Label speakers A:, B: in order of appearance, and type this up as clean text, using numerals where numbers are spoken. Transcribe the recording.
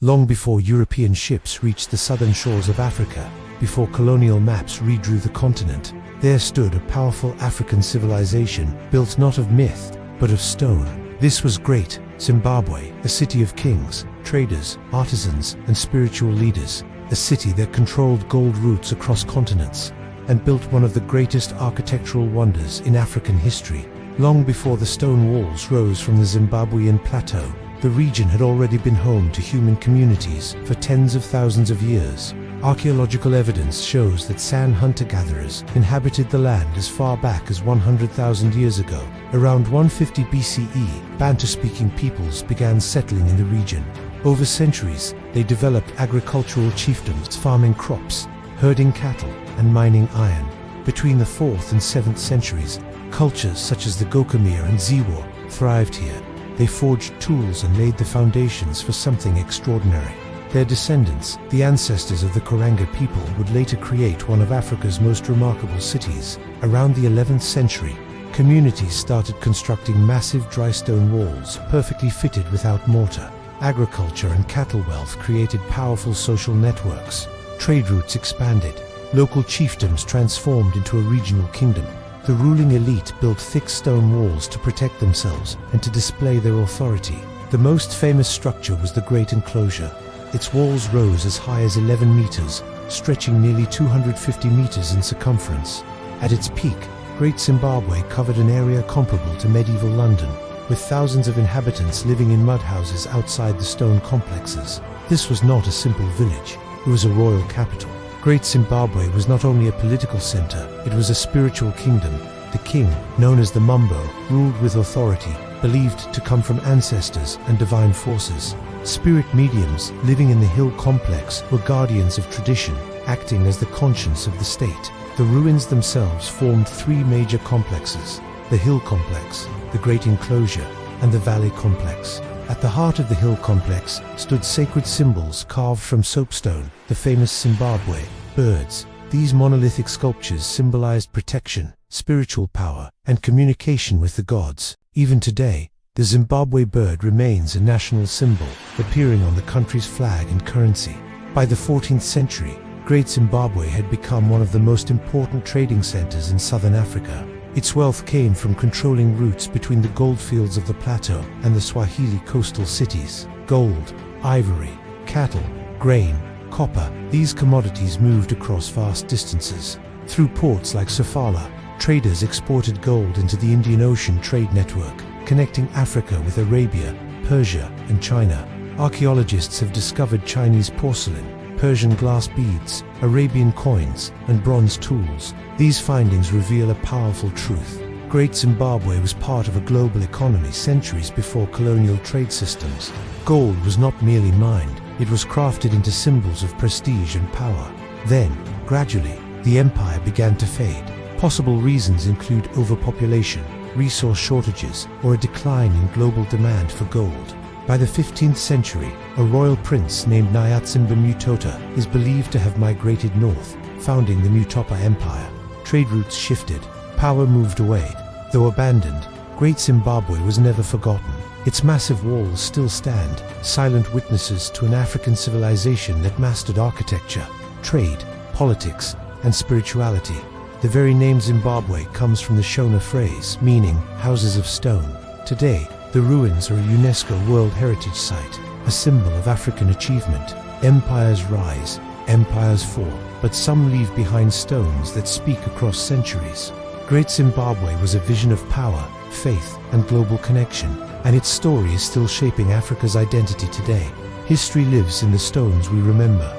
A: Long before European ships reached the southern shores of Africa, before colonial maps redrew the continent, there stood a powerful African civilization built not of myth, but of stone. This was Great Zimbabwe, a city of kings, traders, artisans, and spiritual leaders, a city that controlled gold routes across continents, and built one of the greatest architectural wonders in African history. Long before the stone walls rose from the Zimbabwean plateau, the region had already been home to human communities for tens of thousands of years. Archaeological evidence shows that San hunter-gatherers inhabited the land as far back as 100,000 years ago. Around 150 BCE, Bantu-speaking peoples began settling in the region. Over centuries, they developed agricultural chiefdoms, farming crops, herding cattle, and mining iron. Between the 4th and 7th centuries, cultures such as the Gokamir and Ziwa thrived here. They forged tools and laid the foundations for something extraordinary. Their descendants, the ancestors of the Karanga people, would later create one of Africa's most remarkable cities. Around the 11th century, communities started constructing massive dry stone walls, perfectly fitted without mortar. Agriculture and cattle wealth created powerful social networks. Trade routes expanded. Local chiefdoms transformed into a regional kingdom. The ruling elite built thick stone walls to protect themselves and to display their authority. The most famous structure was the Great Enclosure. Its walls rose as high as 11 meters, stretching nearly 250 meters in circumference. At its peak, Great Zimbabwe covered an area comparable to medieval London, with thousands of inhabitants living in mud houses outside the stone complexes. This was not a simple village, it was a royal capital. Great Zimbabwe was not only a political center, it was a spiritual kingdom. The king, known as the Mumbo, ruled with authority, believed to come from ancestors and divine forces. Spirit mediums living in the hill complex were guardians of tradition, acting as the conscience of the state. The ruins themselves formed three major complexes: the hill complex, the Great Enclosure, and the valley complex. At the heart of the hill complex stood sacred symbols carved from soapstone, the famous Zimbabwe birds. These monolithic sculptures symbolized protection, spiritual power, and communication with the gods. Even today, the Zimbabwe bird remains a national symbol, appearing on the country's flag and currency. By the 14th century, Great Zimbabwe had become one of the most important trading centers in southern Africa. Its wealth came from controlling routes between the goldfields of the plateau and the Swahili coastal cities. Gold, ivory, cattle, grain, copper, these commodities moved across vast distances. Through ports like Sofala, traders exported gold into the Indian Ocean trade network, connecting Africa with Arabia, Persia, and China. Archaeologists have discovered Chinese porcelain, Persian glass beads, Arabian coins, and bronze tools. These findings reveal a powerful truth. Great Zimbabwe was part of a global economy centuries before colonial trade systems. Gold was not merely mined, it was crafted into symbols of prestige and power. Then, gradually, the empire began to fade. Possible reasons include overpopulation, resource shortages, or a decline in global demand for gold. By the 15th century, a royal prince named Nyatsimba Mutota is believed to have migrated north, founding the Mutapa Empire. Trade routes shifted, power moved away. Though abandoned, Great Zimbabwe was never forgotten. Its massive walls still stand, silent witnesses to an African civilization that mastered architecture, trade, politics, and spirituality. The very name Zimbabwe comes from the Shona phrase, meaning houses of stone. Today, the ruins are a UNESCO World Heritage Site, a symbol of African achievement. Empires rise, empires fall, but some leave behind stones that speak across centuries. Great Zimbabwe was a vision of power, faith, and global connection, and its story is still shaping Africa's identity today. History lives in the stones we remember.